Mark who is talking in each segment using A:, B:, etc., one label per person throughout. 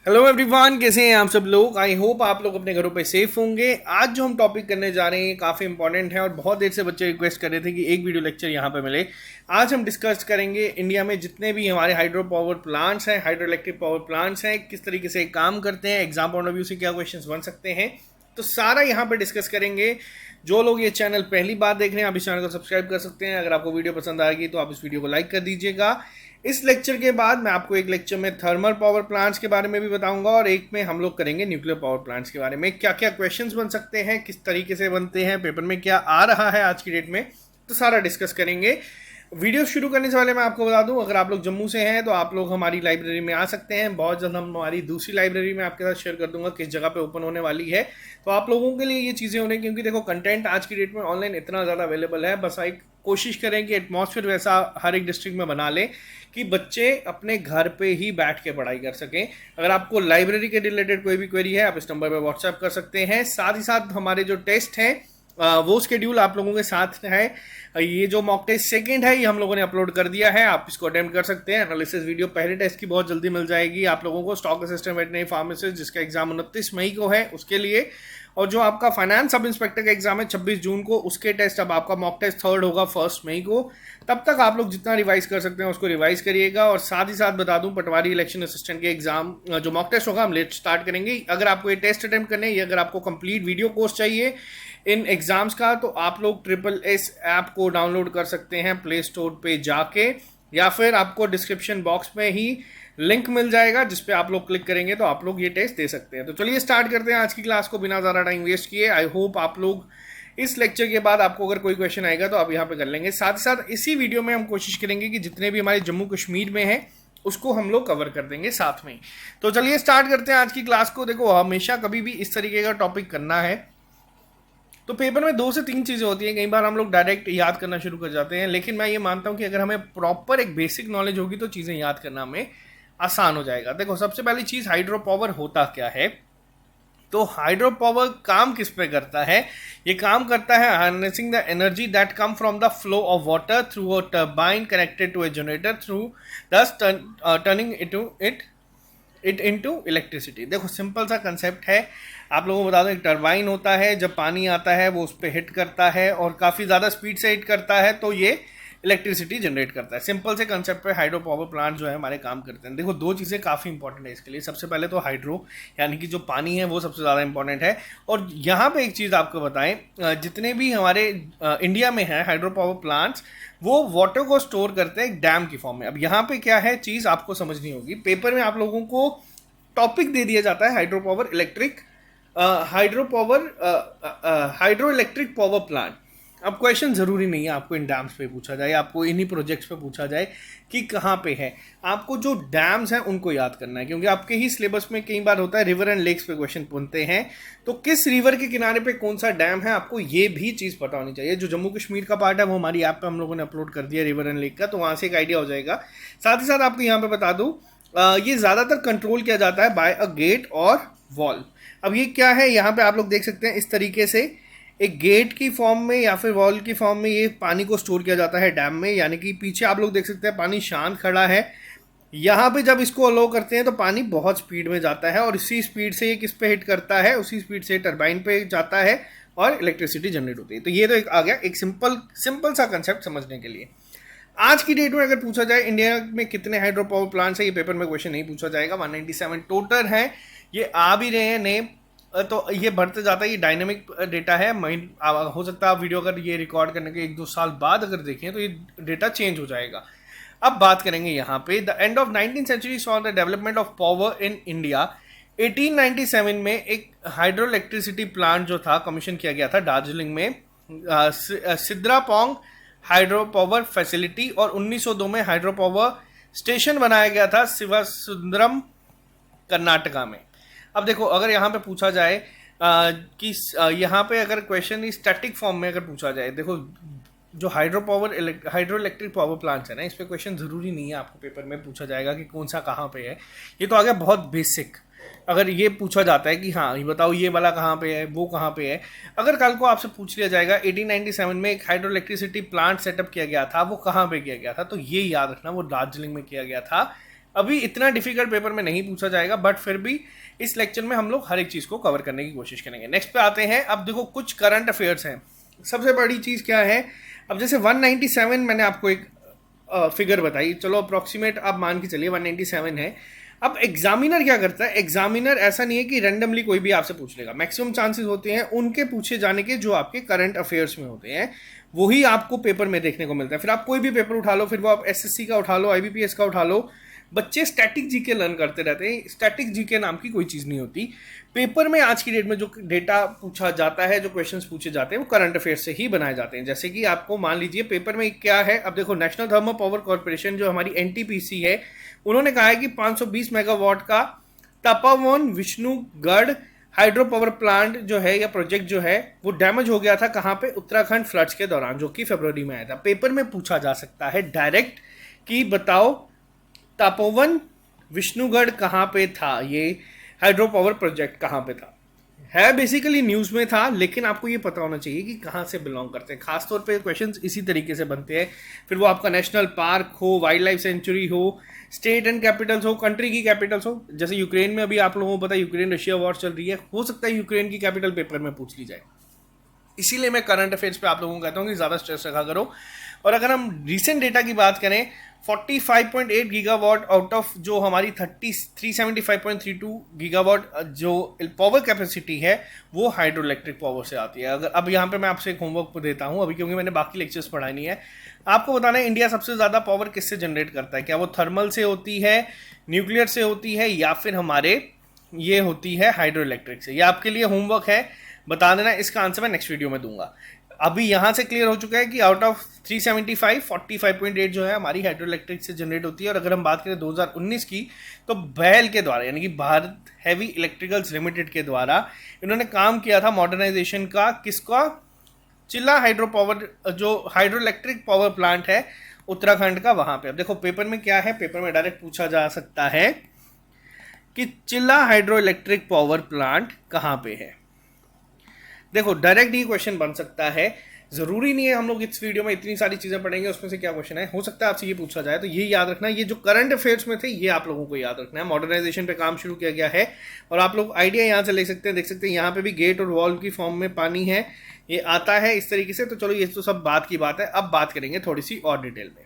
A: Hello everyone, कैसे हैं आप सब लोग। आई होप आप लोग अपने घरों पे सेफ होंगे। आज जो हम टॉपिक करने जा रहे हैं काफ़ी इंपॉर्टेंट है और बहुत देर से बच्चे रिक्वेस्ट कर रहे थे कि एक वीडियो लेक्चर यहाँ पे मिले। आज हम डिस्कस करेंगे इंडिया में जितने भी हमारे हाइड्रो पावर प्लांट्स हैं, हाइड्रो इलेक्ट्रिक पावर प्लांट्स हैं, किस तरीके से काम करते हैं, एग्जाम पॉइंट ऑफ व्यू से क्या क्वेश्चन बन सकते हैं, तो सारा यहाँ पे डिस्कस करेंगे। जो लोग ये चैनल पहली बार देख रहे हैं आप इस चैनल को सब्सक्राइब कर सकते हैं। अगर आपको वीडियो पसंद आएगी तो आप इस वीडियो को लाइक कर दीजिएगा। इस लेक्चर के बाद मैं आपको एक लेक्चर में थर्मल पावर प्लांट्स के बारे में भी बताऊंगा और एक में हम लोग करेंगे न्यूक्लियर पावर प्लांट्स के बारे में, क्या क्या क्वेश्चंस बन सकते हैं, किस तरीके से बनते हैं, पेपर में क्या आ रहा है आज की डेट में, तो सारा डिस्कस करेंगे। वीडियो शुरू करने से पहले मैं आपको बता दूं, अगर आप लोग जम्मू से हैं तो आप लोग हमारी लाइब्रेरी में आ सकते हैं। बहुत जल्द हम हमारी दूसरी लाइब्रेरी में आपके साथ शेयर कर दूंगा किस जगह पे ओपन होने वाली है। तो आप लोगों के लिए ये चीज़ें होने, क्योंकि देखो कंटेंट आज की डेट में ऑनलाइन इतना ज़्यादा अवेलेबल है, बस एक कोशिश करें कि एटमॉस्फेयर वैसा हर एक डिस्ट्रिक्ट में बना लें कि बच्चे अपने घर पे ही बैठ के पढ़ाई कर सकें। अगर आपको लाइब्रेरी के रिलेटेड कोई भी क्वेरी है आप इस नंबर पर व्हाट्सएप कर सकते हैं। साथ ही साथ हमारे जो टेस्ट हैं वो शेड्यूल आप लोगों के साथ है। ये जो मॉक टेस्ट सेकंड है ये हम लोगों ने अपलोड कर दिया है, आप इसको अटेम्प्ट कर सकते हैं। एनालिसिस वीडियो पहले टेस्ट की बहुत जल्दी मिल जाएगी आप लोगों को। स्टॉक असिस्टेंट वेटनरी फार्मासिस्ट जिसका एग्जाम 29 मई को है उसके लिए, और जो आपका फाइनेंस सब इंस्पेक्टर का एग्जाम है 26 जून को, उसके टेस्ट अब आपका मॉक टेस्ट 3rd होगा 1 मई को। तब तक आप लोग जितना रिवाइज कर सकते हैं उसको रिवाइज करिएगा। और साथ ही साथ बता दूं, पटवारी इलेक्शन असिस्टेंट के एग्जाम जो मॉक टेस्ट होगा हम लेट स्टार्ट करेंगे। अगर आपको ये टेस्ट अटेम्प्ट करने या अगर आपको कंप्लीट वीडियो कोर्स चाहिए इन एग्जाम्स का, तो आप लोग SSS ऐप को डाउनलोड कर सकते हैं प्ले स्टोर पे जाके, या फिर आपको डिस्क्रिप्शन बॉक्स में ही लिंक मिल जाएगा जिस पे आप लोग क्लिक करेंगे तो आप लोग ये टेस्ट दे सकते हैं। तो चलिए स्टार्ट करते हैं आज की क्लास को बिना ज़्यादा टाइम वेस्ट किए। आई होप आप लोग इस लेक्चर के बाद आपको अगर कोई क्वेश्चन आएगा तो आप यहाँ पे कर लेंगे। साथ ही साथ इसी वीडियो में हम कोशिश करेंगे कि जितने भी हमारे जम्मू कश्मीर में हैं उसको हम लोग कवर कर देंगे साथ में। तो चलिए स्टार्ट करते हैं आज की क्लास को। देखो, हमेशा कभी भी इस तरीके का टॉपिक करना है तो पेपर में 2 से 3 चीज़ें होती हैं। कई बार हम लोग डायरेक्ट याद करना शुरू कर जाते हैं, लेकिन मैं ये मानता हूँ कि अगर हमें प्रॉपर एक बेसिक नॉलेज होगी तो चीज़ें याद करना हमें आसान हो जाएगा। देखो, सबसे पहली चीज़ हाइड्रो पावर होता क्या है। तो हाइड्रो पावर काम किस पे करता है? ये काम करता है harnessing the energy that come from the flow of water through a turbine connected to a generator through thus turning it into electricity. देखो, सिंपल सा कंसेप्ट है, आप लोगों को बता दो। एक टरबाइन होता है, जब पानी आता है वो उस पर हिट करता है और काफ़ी ज़्यादा स्पीड से हिट करता है तो ये इलेक्ट्रिसिटी जनरेट करता है। सिंपल से कंसेप्ट पे हाइड्रो पावर प्लांट जो है हमारे काम करते हैं। देखो, 2 चीज़ें काफ़ी इंपॉर्टेंट है इसके लिए। सबसे पहले तो हाइड्रो यानी कि जो पानी है वो सबसे ज़्यादा इंपॉर्टेंट है। और यहाँ पे एक चीज़ आपको बताएं, जितने भी हमारे इंडिया में है हाइड्रो पावर प्लांट्स, वो वाटर को स्टोर करते हैं एक डैम की फॉर्म में। अब यहाँ पे क्या है चीज़ आपको समझनी होगी। पेपर में आप लोगों को टॉपिक दे दिया जाता है हाइड्रो इलेक्ट्रिक पावर प्लांट। अब क्वेश्चन ज़रूरी नहीं है आपको इन डैम्स पे पूछा जाए, आपको इन्हीं प्रोजेक्ट्स पे पूछा जाए कि कहाँ पे है। आपको जो डैम्स हैं उनको याद करना है, क्योंकि आपके ही सिलेबस में कई बार होता है रिवर एंड लेक्स पे क्वेश्चन बनते हैं। तो किस रिवर के किनारे पे कौन सा डैम है आपको ये भी चीज़ पता होनी चाहिए। जो जम्मू कश्मीर का पार्ट है वो हमारी ऐप पर हम लोगों ने अपलोड कर दिया रिवर एंड लेक का, तो वहाँ से एक आइडिया हो जाएगा। साथ ही साथ आपको यहाँ पर बता दूँ, ये ज़्यादातर कंट्रोल किया जाता है बाय अ गेट और वॉल। अब ये क्या है, यहाँ पे आप लोग देख सकते हैं इस तरीके से एक गेट की फॉर्म में या फिर वॉल की फॉर्म में ये पानी को स्टोर किया जाता है डैम में। यानी कि पीछे आप लोग देख सकते हैं पानी शांत खड़ा है। यहाँ पे जब इसको अलो करते हैं तो पानी बहुत स्पीड में जाता है और इसी स्पीड से ये किस पे हिट करता है, उसी स्पीड से टरबाइन पे जाता है और इलेक्ट्रिसिटी जनरेट होती है। तो ये तो एक आ गया एक सिंपल सा कंसेप्ट समझने के लिए। आज की डेट में अगर पूछा जाए इंडिया में कितने हाइड्रो पावर प्लांट्स है, ये पेपर में क्वेश्चन नहीं पूछा जाएगा। 197 टोटल है, ये आ भी रहे हैं नेम, तो ये बढ़ते जाता है। ये डायनेमिक डेटा है, हो सकता है आप वीडियो अगर ये रिकॉर्ड करने के 1-2 साल बाद अगर देखें तो ये डेटा चेंज हो जाएगा। अब बात करेंगे यहाँ पे, the end of 19th century saw the development of power in India. 1897 में एक हाइड्रो इलेक्ट्रिसिटी प्लांट जो था कमीशन किया गया था दार्जिलिंग में, सिद्रापोंग हाइड्रो पावर फैसिलिटी, और 1902 में हाइड्रो पावर स्टेशन बनाया गया था शिवसुंदरम कर्नाटका में। अब देखो, अगर यहाँ पे पूछा जाए कि यहाँ पे अगर क्वेश्चन स्टैटिक फॉर्म में अगर पूछा जाए, देखो जो हाइड्रो इलेक्ट्रिक पावर प्लांट्स है ना, इस पे क्वेश्चन ज़रूरी नहीं है आपको पेपर में पूछा जाएगा कि कौन सा कहाँ पे है। ये तो आ गया बहुत बेसिक। अगर ये पूछा जाता है कि हाँ ये बताओ ये वाला कहाँ पे है, वो कहाँ पे है, अगर कल को आपसे पूछ लिया जाएगा 1897 में एक हाइड्रो इलेक्ट्रिसिटी प्लांट सेटअप किया गया था, वो कहाँ पे किया गया था, तो ये याद रखना वो दार्जिलिंग में किया गया था अभी इतना डिफिकल्ट पेपर में नहीं पूछा जाएगा, बट फिर भी इस लेक्चर में हम लोग हर एक चीज़ को कवर करने की कोशिश करेंगे। नेक्स्ट पे आते हैं। अब देखो कुछ करंट अफेयर्स हैं। सबसे बड़ी चीज़ क्या है, अब जैसे 197 मैंने आपको एक फिगर बताई, चलो अप्रॉक्सीमेट आप मान के चलिए 197 है। अब एग्जामिनर क्या करता है, एग्जामिनर ऐसा नहीं है कि रैंडमली कोई भी आपसे पूछ लेगा, मैक्सिमम चांसेस होते हैं उनके पूछे जाने के जो आपके करंट अफेयर्स में होते हैं वही आपको पेपर में देखने को मिलता है। फिर आप कोई भी पेपर उठा लो, फिर वो आप एसएससी का उठा लो, आईबीपीएस का उठा लो, बच्चे स्टैटिक जीके लर्न करते रहते हैं। स्टैटिक जीके नाम की कोई चीज़ नहीं होती। पेपर में आज की डेट में जो डेटा पूछा जाता है, जो क्वेश्चंस पूछे जाते हैं, वो करंट अफेयर से ही बनाए जाते हैं। जैसे कि आपको मान लीजिए पेपर में क्या है, अब देखो नेशनल थर्मल पावर कॉर्पोरेशन जो हमारी एनटीपीसी है, उन्होंने कहा है कि 520 मेगावाट का Tapovan Vishnugarh hydro power plant जो है या प्रोजेक्ट जो है वो डैमेज हो गया था। कहाँ पे, उत्तराखंड फ्लड्स के दौरान, जो कि फरवरी में आया था। पेपर में पूछा जा सकता है डायरेक्ट कि बताओ तपोवन विष्णुगढ़ कहाँ पे था, ये हाइड्रो पावर प्रोजेक्ट कहाँ पे था। है बेसिकली न्यूज़ में था, लेकिन आपको ये पता होना चाहिए कि कहाँ से बिलोंग करते हैं। खासतौर पे क्वेश्चंस इसी तरीके से बनते हैं। फिर वो आपका नेशनल पार्क हो, वाइल्ड लाइफ सेंचुरी हो, स्टेट एंड कैपिटल्स हो, कंट्री की कैपिटल्स हो। जैसे यूक्रेन में अभी आप लोगों को पता है यूक्रेन रशिया वॉर चल रही है, हो सकता है यूक्रेन की कैपिटल पेपर में पूछ ली जाए। इसीलिए मैं करंट अफेयर्स पे आप लोगों को कहता हूँ कि ज़्यादा स्ट्रेस रखा करो। और अगर हम रिसेंट डेटा की बात करें, 45.8 गीगावाट आउट ऑफ जो हमारी 375.32 गीगावाट जो पावर कैपेसिटी है वो हाइड्रो इलेक्ट्रिक पावर से आती है। अगर अब यहाँ पे मैं आपसे एक होमवर्क देता हूँ अभी, क्योंकि मैंने बाकी लेक्चर्स पढ़ाई नहीं है। आपको बताना है इंडिया सबसे ज़्यादा पावर किससे जनरेट करता है। क्या वो थर्मल से होती है, न्यूक्लियर से होती है, या फिर हमारे ये होती है हाइड्रो इलेक्ट्रिक से। ये आपके लिए होमवर्क है, बता देना। इसका आंसर मैं नेक्स्ट वीडियो में दूंगा। अभी यहाँ से क्लियर हो चुका है कि आउट ऑफ 375 45.8 जो है हमारी हाइड्रो इलेक्ट्रिक से जनरेट होती है। और अगर हम बात करें 2019 की, तो बैल के द्वारा यानी कि भारत हैवी इलेक्ट्रिकल्स लिमिटेड के द्वारा इन्होंने काम किया था मॉडर्नाइजेशन का। किसका, चिल्ला हाइड्रो पावर जो हाइड्रो इलेक्ट्रिक पावर प्लांट है उत्तराखंड का, वहाँ पे। अब देखो पेपर में क्या है, पेपर में डायरेक्ट पूछा जा सकता है कि चिल्ला हाइड्रो इलेक्ट्रिक पावर प्लांट कहाँ पे है। देखो डायरेक्ट ही क्वेश्चन बन सकता है, जरूरी नहीं है हम लोग इस वीडियो में इतनी सारी चीजें पढ़ेंगे उसमें से क्या क्वेश्चन है। हो सकता है आपसे ये पूछा जाए, तो ये याद रखना। ये जो करंट अफेयर्स में थे ये आप लोगों को याद रखना है। मॉडर्नाइजेशन पे काम शुरू किया गया है और आप लोग आइडिया यहाँ से ले सकते हैं, देख सकते हैं यहाँ पे भी गेट और वॉल्व की फॉर्म में पानी है, ये आता है इस तरीके से। तो चलो ये तो सब बात की बात है, अब बात करेंगे थोड़ी सी और डिटेल में,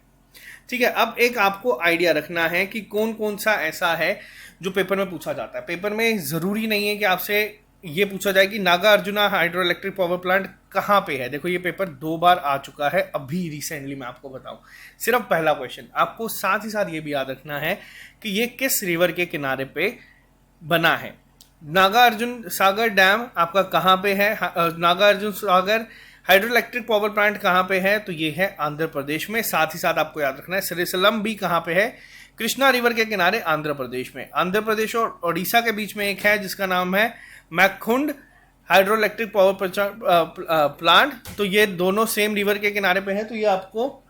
A: ठीक है। अब एक आपको आइडिया रखना है कि कौन कौन सा ऐसा है जो पेपर में पूछा जाता है। पेपर में जरूरी नहीं है कि आपसे ये पूछा जाए कि Naga arjuna hydro electric power plant कहाँ पे है। देखो ये पेपर 2 बार आ चुका है अभी रिसेंटली, मैं आपको बताऊं। सिर्फ पहला क्वेश्चन आपको साथ ही साथ ये भी याद रखना है कि ये किस रिवर के किनारे पे बना है। नागा अर्जुन सागर डैम आपका कहाँ पे है, नागा अर्जुन सागर हाइड्रो इलेक्ट्रिक पावर प्लांट कहाँ पे है, तो ये है आंध्र प्रदेश में। साथ ही साथ आपको याद रखना है श्रीशैलम भी कहाँ पे है, कृष्णा रिवर के किनारे आंध्र प्रदेश में। आंध्र प्रदेश और ओडिशा के बीच में एक है जिसका नाम है मैकुंड हाइड्रो इलेक्ट्रिक पावर प्लांट। तो ये दोनों सेम रिवर के किनारे पे है, तो ये आपको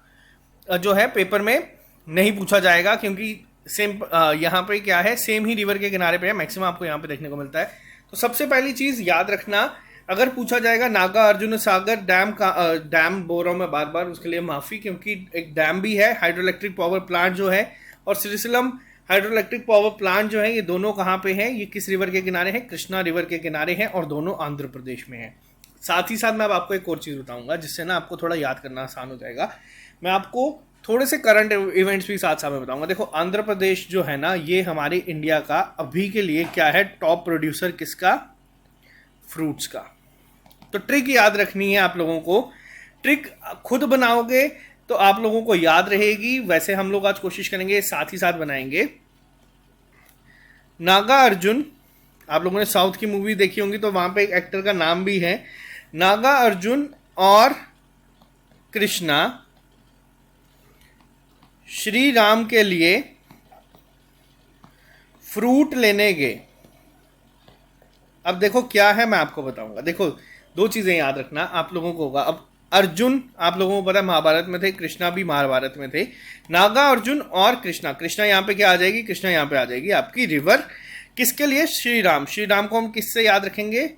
A: जो है पेपर में नहीं पूछा जाएगा, क्योंकि सेम यहाँ पे क्या है, सेम ही रिवर के किनारे पे है। मैक्सिमम आपको यहाँ पे देखने को मिलता है। तो सबसे पहली चीज याद रखना, अगर पूछा जाएगा नागा अर्जुन सागर डैम का, डैम बोल रहा हूँ मैं बार बार, उसके लिए माफी, क्योंकि एक डैम भी है हाइड्रो इलेक्ट्रिक पावर प्लांट जो है, और Srisailam hydro electric power plant जो है, ये दोनों कहाँ पे हैं, ये किस रिवर के किनारे हैं, कृष्णा रिवर के किनारे हैं, और दोनों आंध्र प्रदेश में है। साथ ही साथ मैं अब आपको एक और चीज़ बताऊंगा जिससे ना आपको थोड़ा याद करना आसान हो जाएगा। मैं आपको थोड़े से करंट इवेंट्स भी साथ साथ में बताऊंगा। देखो आंध्र प्रदेश जो है ना, ये हमारे इंडिया का अभी के लिए क्या है, टॉप प्रोड्यूसर किसका, फ्रूट्स का। तो ट्रिक याद रखनी है आप लोगों को, ट्रिक खुद बनाओगे तो आप लोगों को याद रहेगी। वैसे हम लोग आज कोशिश करेंगे साथ ही साथ बनाएंगे। नागा अर्जुन, आप लोगों ने साउथ की मूवी देखी होंगी तो वहां पे एक एक्टर का नाम भी है। नागा अर्जुन और कृष्णा श्री राम के लिए फ्रूट लेने गए। अब देखो क्या है, मैं आपको बताऊंगा। देखो 2 चीजें याद रखना आप लोगों को होगा। अब अर्जुन आप लोगों को पता है महाभारत में थे, कृष्णा भी महाभारत में थे। नागा अर्जुन और कृष्णा, कृष्णा यहाँ पे क्या आ जाएगी, कृष्णा यहाँ पे आ जाएगी आपकी रिवर। किसके लिए, श्री राम। श्री राम को हम किससे याद रखेंगे,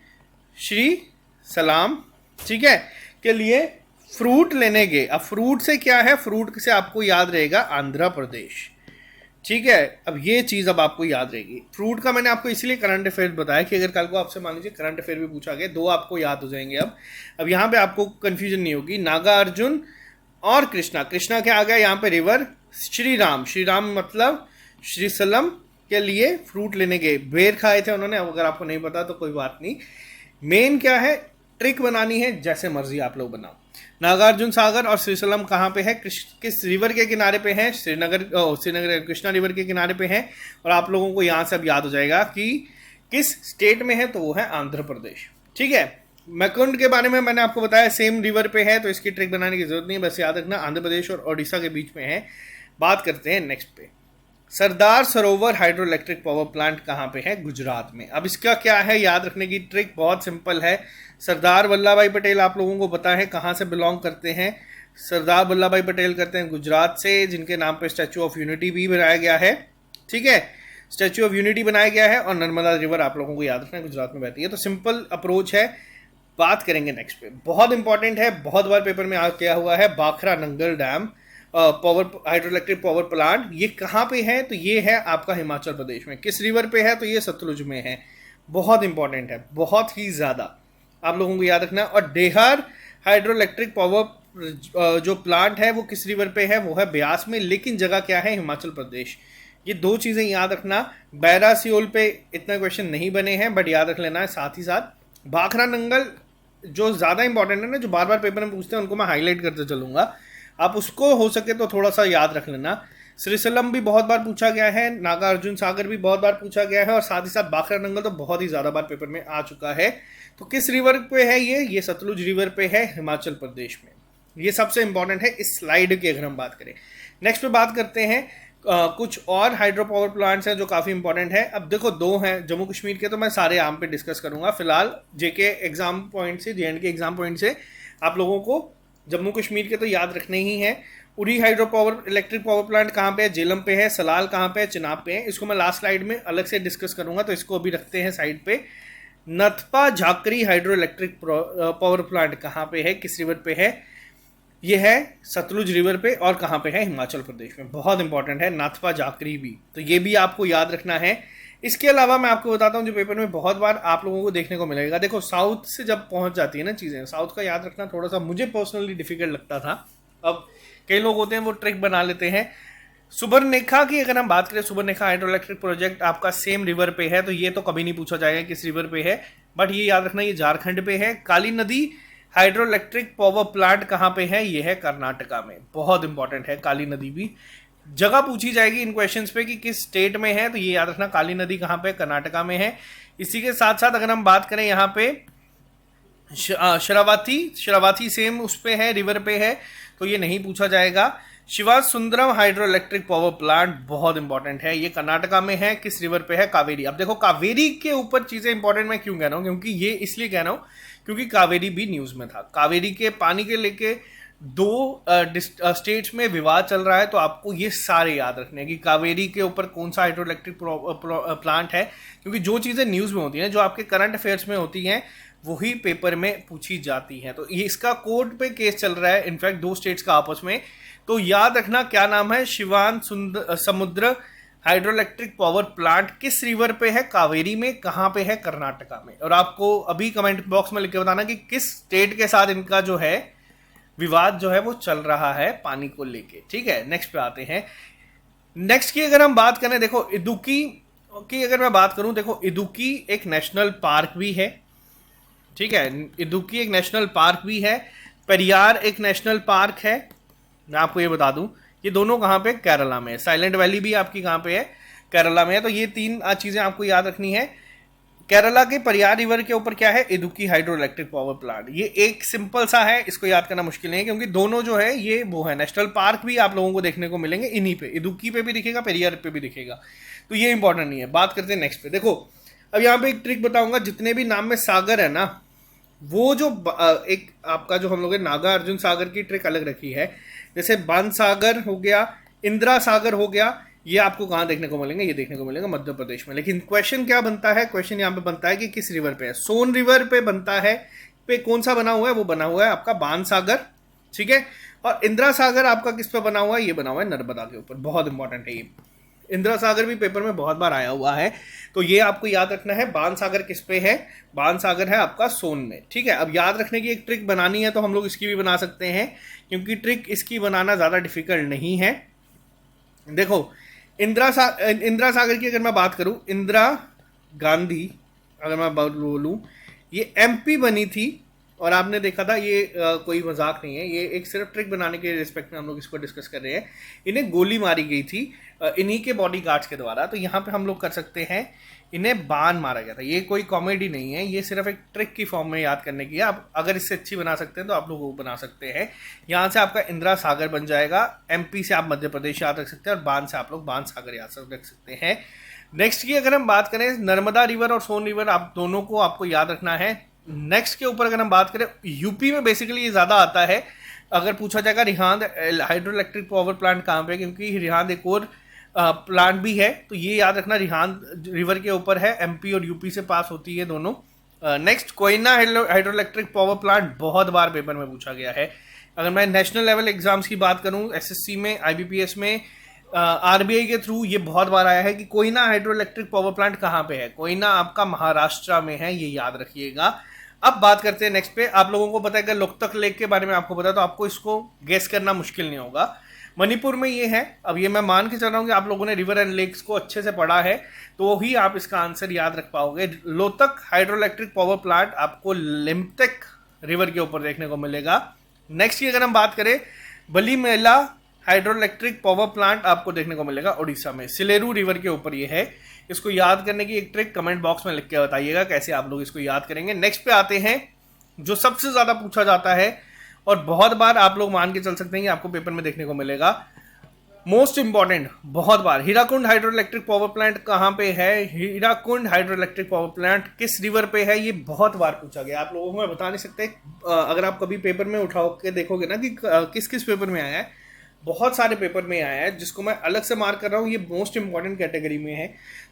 A: श्री सलाम, ठीक है, के लिए फ्रूट लेने गए। अब फ्रूट से क्या है, फ्रूट से आपको याद रहेगा आंध्र प्रदेश, ठीक है, अब ये चीज़ अब आपको याद रहेगी। फ्रूट का मैंने आपको इसलिए करंट अफेयर बताया कि अगर कल को आपसे मान लीजिए करंट अफेयर भी पूछा गया, दो आपको याद हो जाएंगे। अब यहाँ पे आपको कंफ्यूजन नहीं होगी। नागा अर्जुन और कृष्णा, कृष्णा क्या आ गया यहाँ पे रिवर, श्री राम, श्री राम मतलब श्रीसलम के लिए फ्रूट लेने गए, बेर खाए थे उन्होंने। अब अगर आपको नहीं पता तो कोई बात नहीं। मेन क्या है, ट्रिक बनानी है, जैसे मर्जी आप लोग बनाओ। नागार्जुन सागर और श्रीशैलम कहाँ पे है, किस रिवर के किनारे पे है, श्रीनगर कृष्णा रिवर के किनारे पे है। और आप लोगों को यहाँ से अब याद हो जाएगा कि किस स्टेट में है, तो वो है आंध्र प्रदेश। ठीक है, मैकुंड के बारे में मैंने आपको बताया सेम रिवर पे है, तो इसकी ट्रिक बनाने की जरूरत नहीं है, बस याद रखना आंध्र प्रदेश और ओडिशा के बीच में है। बात करते हैं नेक्स्ट पे, Sardar Sarovar hydro electric power plant कहाँ पे है, गुजरात में। अब इसका क्या है याद रखने की ट्रिक, बहुत सिंपल है। सरदार वल्लभ भाई पटेल आप लोगों को पता है कहाँ से बिलोंग करते हैं, सरदार वल्लभ भाई पटेल करते हैं गुजरात से, जिनके नाम पे स्टैचू ऑफ यूनिटी भी बनाया गया है। ठीक है, स्टैचू ऑफ यूनिटी बनाया गया है, और नर्मदा रिवर आप लोगों को याद रखना है गुजरात में बहती है। तो सिंपल अप्रोच है। बात करेंगे नेक्स्ट पे, बहुत इंपॉर्टेंट है, बहुत बार पेपर में किया हुआ है, Bhakra Nangal dam power hydroelectric power plant, ये कहाँ पे है, तो ये है आपका हिमाचल प्रदेश में। किस रिवर पे है, तो ये सतलुज में है। बहुत इंपॉर्टेंट है, बहुत ही ज़्यादा आप लोगों को याद रखना। और डेहर हाइड्रो इलेक्ट्रिक पावर जो प्लांट है वो किस रिवर पे है, वो है ब्यास में, लेकिन जगह क्या है, हिमाचल प्रदेश। ये दो चीज़ें याद रखना। बैरा सियोल पे इतना क्वेश्चन नहीं बने हैं, बट याद रख लेना है। साथ ही साथ भाखरा नंगल जो ज़्यादा इंपॉर्टेंट है ना, जो बार बार पेपर में पूछते हैं, उनको मैं हाईलाइट करते चलूँगा, आप उसको हो सके तो थोड़ा सा याद रख लेना। श्रीशैलम भी बहुत बार पूछा गया है, नागार्जुन सागर भी बहुत बार पूछा गया है, और साथ ही साथ बाखरा नंगल तो बहुत ही ज़्यादा बार पेपर में आ चुका है। तो किस रिवर पे है ये सतलुज रिवर पे है, हिमाचल प्रदेश में। ये सबसे इंपॉर्टेंट है इस स्लाइड की अगर हम बात करें। नेक्स्ट पे बात करते हैं कुछ और हाइड्रो पावर प्लांट्स हैं जो काफ़ी इंपॉर्टेंट है। अब देखो दो हैं जम्मू कश्मीर के, तो मैं सारे यहाँ पे डिस्कस करूंगा। फिलहाल जेके एग्जाम पॉइंट से, जेएंड के एग्जाम पॉइंट से आप लोगों को जम्मू कश्मीर के तो याद रखने ही है। Uri hydro power electric power plant कहाँ पे है, जेलम पे है। सलाल कहाँ पे है, चिनाब पे है। इसको मैं लास्ट स्लाइड में अलग से डिस्कस करूंगा, तो इसको अभी रखते हैं साइड पे। Nathpa Jhakri hydroelectric power plant कहाँ पे है, किस रिवर पे है, ये है सतलुज रिवर पे, और कहाँ पे है, हिमाचल प्रदेश में। बहुत इंपॉर्टेंट है नाथपा झाकरी भी, तो ये भी आपको याद रखना है। इसके अलावा मैं आपको बताता हूँ जो पेपर में बहुत बार आप लोगों को देखने को मिलेगा। देखो साउथ से जब पहुंच जाती है ना चीज़ें, साउथ का याद रखना थोड़ा सा मुझे पर्सनली डिफिकल्ट लगता था। अब कई लोग होते हैं वो ट्रिक बना लेते हैं। सुबर्णरेखा की अगर हम बात करें, सुबर्णरेखा हाइड्रो इलेक्ट्रिक प्रोजेक्ट आपका सेम रिवर पे है, तो ये तो कभी नहीं पूछा जाएगा किस रिवर पे है, बट ये याद रखना ये झारखंड पे है। काली नदी हाइड्रो इलेक्ट्रिक पावर प्लांट कहाँ पे है, ये है कर्नाटका में। बहुत इंपॉर्टेंट है काली नदी भी, जगह पूछी जाएगी इन क्वेश्चंस पे कि किस स्टेट में है, तो ये याद रखना काली नदी कहाँ पे, कर्नाटका में है। इसी के साथ साथ अगर हम बात करें यहाँ पे शरावती सेम उस पे है, रिवर पे है, तो ये नहीं पूछा जाएगा। Shiva Sundaram hydro electric power plant बहुत इंपॉर्टेंट है, ये कर्नाटका में है। किस रिवर पे है, कावेरी। अब देखो कावेरी के ऊपर चीजें इंपॉर्टेंट मैं क्यों कह रहा हूँ, क्योंकि ये इसलिए कह रहा हूँ क्योंकि कावेरी भी न्यूज में था। कावेरी के पानी के लेके दो स्टेट्स में विवाद चल रहा है, तो आपको ये सारे याद रखने हैं कि कावेरी के ऊपर कौन सा हाइड्रो इलेक्ट्रिक प्लांट है, क्योंकि जो चीज़ें न्यूज़ में होती हैं, जो आपके करंट अफेयर्स में होती हैं, वही पेपर में पूछी जाती हैं। तो ये इसका कोर्ट पे केस चल रहा है, इनफैक्ट दो स्टेट्स का आपस में, तो याद रखना क्या नाम है, शिवान समुद्र हाइड्रो इलेक्ट्रिक पावर प्लांट किस रिवर पे है, कावेरी में, कहाँ पे है, कर्नाटका में। और आपको अभी कमेंट बॉक्स में लिख के बताना कि किस स्टेट के साथ इनका जो है विवाद जो है वो चल रहा है पानी को लेके। ठीक है, नेक्स्ट पे आते हैं। नेक्स्ट की अगर हम बात करें, देखो इदुक्की की अगर मैं बात करूं, देखो इदुक्की एक नेशनल पार्क भी है। ठीक है, इदुक्की एक नेशनल पार्क भी है, पेरियार एक नेशनल पार्क है। मैं आपको ये बता दूं ये दोनों कहाँ पे, केरला में है। साइलेंट वैली भी आपकी कहाँ पे है, केरला में है। तो ये तीन चीजें आपको याद रखनी है। केरला के परियार रिवर के ऊपर क्या है, Idukki hydro electric power plant. ये एक सिंपल सा है, इसको याद करना मुश्किल नहीं है, क्योंकि दोनों जो है ये वो है नेशनल पार्क भी आप लोगों को देखने को मिलेंगे इन्हीं पे, इदुक्की पे भी दिखेगा, पेरियार पे भी दिखेगा, तो ये इंपॉर्टेंट नहीं है। बात करते हैं नेक्स्ट पे। देखो अब यहाँ पे एक ट्रिक बताऊंगा, जितने भी नाम में सागर है ना, वो जो एक आपका जो हम लोग नागा अर्जुन सागर की ट्रिक अलग रखी है, जैसे बान सागर हो गया, इंदिरा सागर हो गया, ये आपको कहाँ देखने को मिलेंगे, ये देखने को मिलेगा मध्य प्रदेश में। लेकिन क्वेश्चन क्या बनता है, क्वेश्चन यहाँ पे बनता है कि किस रिवर पे है। सोन रिवर पे बनता है, पे कौन सा बना हुआ है, वो बना हुआ है आपका बान सागर। ठीक है, और इंदिरा सागर आपका किस पे बना हुआ है, ये बना हुआ है नर्मदा के ऊपर। बहुत इंपॉर्टेंट है ये। इंदिरा सागर भी पेपर में बहुत बार आया हुआ है, तो ये आपको याद रखना है। बाण सागर किस पे है? बाण सागर है आपका सोन में, ठीक है। अब याद रखने की एक ट्रिक बनानी है तो हम लोग इसकी भी बना सकते हैं, क्योंकि ट्रिक इसकी बनाना ज़्यादा डिफिकल्ट नहीं है। देखो, इंदिरा सागर की अगर मैं बात करूं, इंदिरा गांधी अगर मैं बोलूं, ये एमपी बनी थी, और आपने देखा था ये कोई मजाक नहीं है, ये एक सिर्फ ट्रिक बनाने के रिस्पेक्ट में हम लोग इसको डिस्कस कर रहे हैं। इन्हें गोली मारी गई थी इन्हीं के बॉडी गार्ड्स के द्वारा, तो यहाँ पे हम लोग कर सकते हैं इन्हें बाण मारा गया था। ये कोई कॉमेडी नहीं है, ये सिर्फ एक ट्रिक की फॉर्म में याद करने की है। आप अगर इससे अच्छी बना सकते हैं तो आप लोग वो बना सकते हैं। यहाँ से आपका इंदिरा सागर बन जाएगा, एमपी से आप मध्य प्रदेश याद रख सकते हैं, और बाण से आप लोग बाण सागर याद रख सकते हैं। नेक्स्ट की अगर हम बात करें, नर्मदा रिवर और सोन रिवर, आप दोनों को आपको याद रखना है। नेक्स्ट के ऊपर अगर हम बात करें, यूपी में बेसिकली ये ज़्यादा आता है। अगर पूछा जाएगा Rihand hydro electric power plant कहाँ पे, क्योंकि रिहांद एक और प्लांट भी है, तो ये याद रखना रिहांद रिवर के ऊपर है, एमपी और यूपी से पास होती है दोनों। Next, Koyna hydro electric power plant बहुत बार पेपर में पूछा गया है। अगर मैं नेशनल लेवल एग्जाम्स की बात करूँ, एसएससी में, आईबीपीएस में, आरबीआई के थ्रू ये बहुत बार आया है कि Koyna hydro electric power plant कहाँ पे है। कोयना आपका महाराष्ट्र में है, ये याद रखिएगा। अब बात करते हैं नेक्स्ट पे। आप लोगों को पता है कि लोकतक लेक के बारे में आपको पता है, तो आपको इसको गेस करना मुश्किल नहीं होगा। मणिपुर में ये है। अब ये मैं मान के चल रहा हूँ कि आप लोगों ने रिवर एंड लेक्स को अच्छे से पढ़ा है, तो ही आप इसका आंसर याद रख पाओगे। Loktak hydro electric power plant आपको लिम्पतक रिवर के ऊपर देखने को मिलेगा। नेक्स्ट की अगर हम बात करें, बलीमेला हाइड्रो इलेक्ट्रिक पावर प्लांट आपको देखने को मिलेगा उड़ीसा में, सिलेरू रिवर के ऊपर ये है। इसको याद करने की एक ट्रिक कमेंट बॉक्स में लिख के बताइएगा कैसे आप लोग इसको याद करेंगे। नेक्स्ट पे आते हैं, जो सबसे ज्यादा पूछा जाता है और बहुत बार आप लोग मान के चल सकते हैं कि आपको पेपर में देखने को मिलेगा, मोस्ट इंपॉर्टेंट, बहुत बार, Hirakud hydroelectric power plant कहाँ पे है? Hirakud hydroelectric power plant किस रिवर पे है? ये बहुत बार पूछा गया। आप लोगों को मैं बता नहीं सकते, अगर आप कभी पेपर में उठा के देखोगे ना कि किस किस पेपर में आया है, बहुत सारे पेपर में आया है, जिसको मैं अलग से मार्क कर रहा हूँ, ये मोस्ट इंपॉर्टेंट कैटेगरी में है।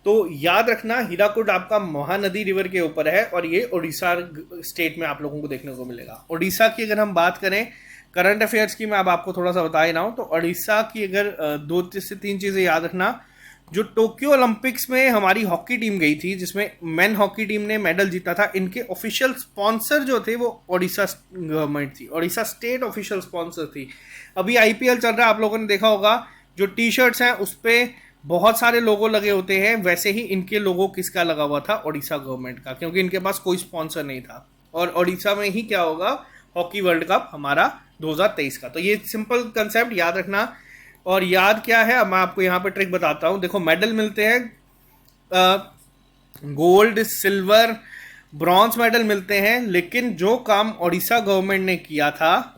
A: तो याद रखना, हीराकुंड आपका महानदी रिवर के ऊपर है, और ये उड़ीसा स्टेट में आप लोगों को देखने को मिलेगा। उड़ीसा की अगर हम बात करें, करंट अफेयर्स की मैं अब आपको थोड़ा सा बता ही रहा हूँ, तो उड़ीसा की अगर 2 से 3 चीज़ें याद रखना। जो टोक्यो ओलंपिक्स में हमारी हॉकी टीम गई थी, जिसमें मेन हॉकी टीम ने मेडल जीता था, इनके ऑफिशियल स्पॉन्सर जो थे वो उड़ीसा गवर्नमेंट थी, उड़ीसा स्टेट ऑफिशियल स्पॉन्सर थी। अभी आईपीएल चल रहा है, आप लोगों ने देखा होगा, जो टी शर्ट्स हैं उस पर बहुत सारे लोगो लगे होते हैं, वैसे ही इनके लोगो किसका लगा हुआ था? उड़ीसा गवर्नमेंट का, क्योंकि इनके पास कोई स्पॉन्सर नहीं था। और उड़ीसा में ही क्या होगा? हॉकी वर्ल्ड कप हमारा 2023 का। तो ये सिंपल कंसेप्ट याद रखना। और याद क्या है, अब मैं आपको यहाँ पे ट्रिक बताता हूँ। देखो, मेडल मिलते हैं, गोल्ड, सिल्वर, ब्रॉन्ज मेडल मिलते हैं, लेकिन जो काम उड़ीसा गवर्नमेंट ने किया था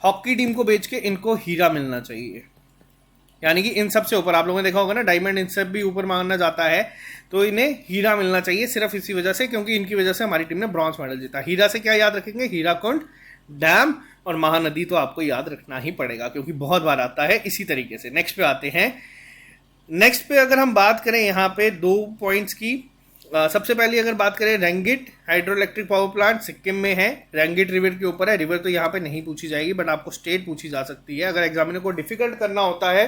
A: हॉकी टीम को बेच के, इनको हीरा मिलना चाहिए। यानी कि इन सबसे ऊपर, आप लोगों ने देखा होगा ना, डायमंड इन सब भी ऊपर मांगना जाता है, तो इन्हें हीरा मिलना चाहिए, सिर्फ इसी वजह से, क्योंकि इनकी वजह से हमारी टीम ने ब्रॉन्ज मेडल जीता। हीरा से क्या याद रखेंगे? हीराकुंड डैम और महानदी तो आपको याद रखना ही पड़ेगा, क्योंकि बहुत बार आता है इसी तरीके से। नेक्स्ट पे आते हैं। नेक्स्ट पे अगर हम बात करें यहाँ पे 2 पॉइंट्स की, सबसे पहले अगर बात करें, Rangit hydroelectric power plant Sikkim में है, रेंगिट रिवर के ऊपर है। रिवर तो यहाँ पे नहीं पूछी जाएगी, बट आपको स्टेट पूछी जा सकती है। अगर एग्जामिनर को डिफिकल्ट करना होता है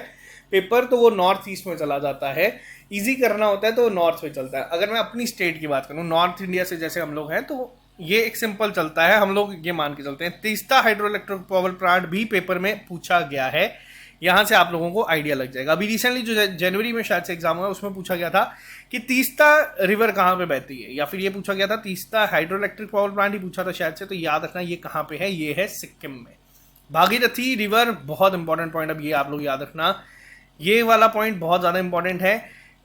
A: पेपर, तो वो नॉर्थ ईस्ट में चला जाता है, इजी करना होता है तो वो नॉर्थ में चलता है। अगर मैं अपनी स्टेट की बात करूँ, नॉर्थ इंडिया से जैसे हम लोग हैं, तो ये एक सिंपल चलता है, हम लोग ये मान के चलते हैं। Teesta hydroelectric power plant भी पेपर में पूछा गया है, यहाँ से आप लोगों को आइडिया लग जाएगा। अभी रिसेंटली जो जनवरी में शायद से एग्जाम हुआ, उसमें पूछा गया था कि तीस्ता रिवर कहाँ पे बहती है, या फिर ये पूछा गया था Teesta hydroelectric power plant ही पूछा था शायद से। तो याद रखना ये कहाँ पे है, ये है सिक्किम में। भागीरथी रिवर बहुत इंपॉर्टेंट पॉइंट, अब ये आप लोग याद रखना, ये वाला पॉइंट बहुत ज़्यादा इंपॉर्टेंट है।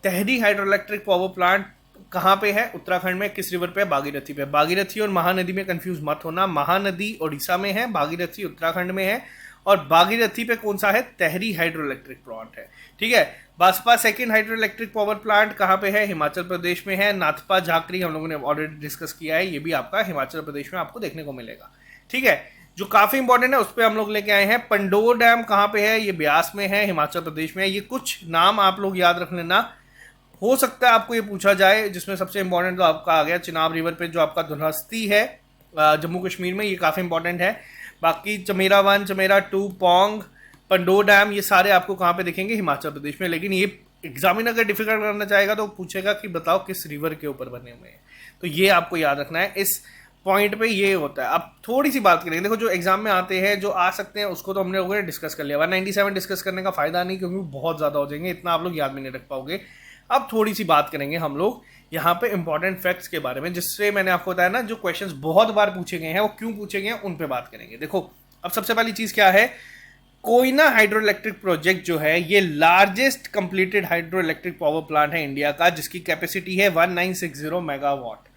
A: तहरी हाइड्रो इलेक्ट्रिक पावर प्लांट कहाँ पे है? उत्तराखंड में। किस रिवर पे? भागीरथी पे। भागीरथी और महानदी में कंफ्यूज मत होना, महानदी उड़ीसा में है, भागीरथी उत्तराखंड में है, और भागीरथी पे कौन सा है? तहरी हाइड्रो इलेक्ट्रिक प्लांट है, ठीक है। Baspa second hydroelectric power plant कहाँ पे है? हिमाचल प्रदेश में है। नाथपा झाकरी हम लोगों ने ऑलरेडी डिस्कस किया है, ये भी आपका हिमाचल प्रदेश में आपको देखने को मिलेगा, ठीक है। जो काफी इंपॉर्टेंट है उस पर हम लोग लेके आए हैं, पंडोर डैम कहाँ पे है? ये ब्यास में है, हिमाचल प्रदेश में है। ये कुछ नाम आप लोग याद रख लेना, हो सकता है आपको ये पूछा जाए, जिसमें सबसे इंपॉर्टेंट तो आपका आ गया चिनाब रिवर पे जो आपका धुलहस्ती है जम्मू कश्मीर में, ये काफ़ी इंपॉर्टेंट है। बाकी चमेरा 1, चमेरा 2, पोंग, पंडोर डैम, ये सारे आपको कहाँ पे दिखेंगे? हिमाचल प्रदेश में। लेकिन ये एग्जामिनर अगर डिफिकल्ट करना चाहेगा तो पूछेगा कि बताओ किस रिवर के ऊपर बने हुए हैं। तो ये आपको याद रखना है, इस पॉइंट पे ये होता है। अब थोड़ी सी बात करेंगे, देखो जो एग्जाम में आते हैं, जो आ सकते हैं, उसको तो हमने लोगों ने डिस्कस कर लिया। 197 डिस्कस करने का फायदा नहीं, क्योंकि बहुत ज़्यादा हो जाएंगे, इतना आप लोग याद भी नहीं रख पाओगे। अब थोड़ी सी बात करेंगे हम लोग यहाँ पे इंपॉर्टेंट फैक्ट्स के बारे में, जिससे मैंने आपको बताया ना जो क्वेश्चंस बहुत बार पूछे गए हैं वो क्यों पूछे गए हैं, उन पे बात करेंगे। देखो अब सबसे पहली चीज़ क्या है, कोयना हाइड्रो इलेक्ट्रिक प्रोजेक्ट जो है ये largest completed hydro electric power plant है इंडिया का, जिसकी कैपेसिटी है 1960 मेगावाट।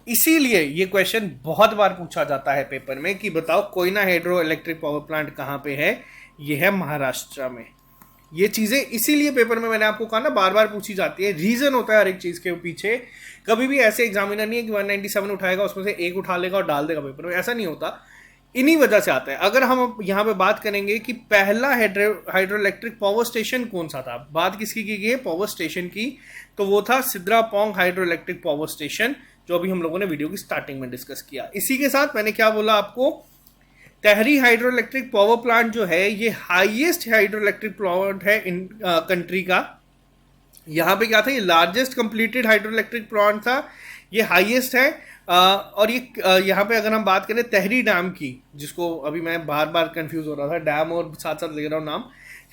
A: इसीलिए ये क्वेश्चन बहुत बार पूछा जाता है पेपर में कि बताओ Koyna hydro electric power plant कहाँ पे है, ये है महाराष्ट्र में। ये चीज़ें इसीलिए पेपर में, मैंने आपको कहा ना, बार बार पूछी जाती है। रीज़न होता है हर एक चीज़ के पीछे। कभी भी ऐसे एग्जामिनर नहीं है कि 197 उठाएगा उसमें से एक उठा लेगा और डाल देगा पेपर में, ऐसा नहीं होता। इन्हीं वजह से आता है। अगर हम यहाँ पे बात करेंगे कि पहला हाइड्रो इलेक्ट्रिक पावर स्टेशन कौन सा था, बात किसकी की गई है, पावर स्टेशन की, तो वो था सिद्रापोंग हाइड्रो इलेक्ट्रिक पावर स्टेशन, जो अभी हम लोगों ने वीडियो की स्टार्टिंग में डिस्कस किया। इसी के साथ मैंने क्या बोला आपको, Tehri hydro electric power plant जो है ये हाईएस्ट हाइड्रो इलेक्ट्रिक प्लांट है इन कंट्री का। यहाँ पे क्या था, ये largest completed hydro electric plant था, ये हाईएस्ट है। और ये यहाँ पे अगर हम बात करें तेहरी डैम की, जिसको अभी मैं बार बार कंफ्यूज हो रहा था, डैम और साथ साथ ले रहा हूँ नाम,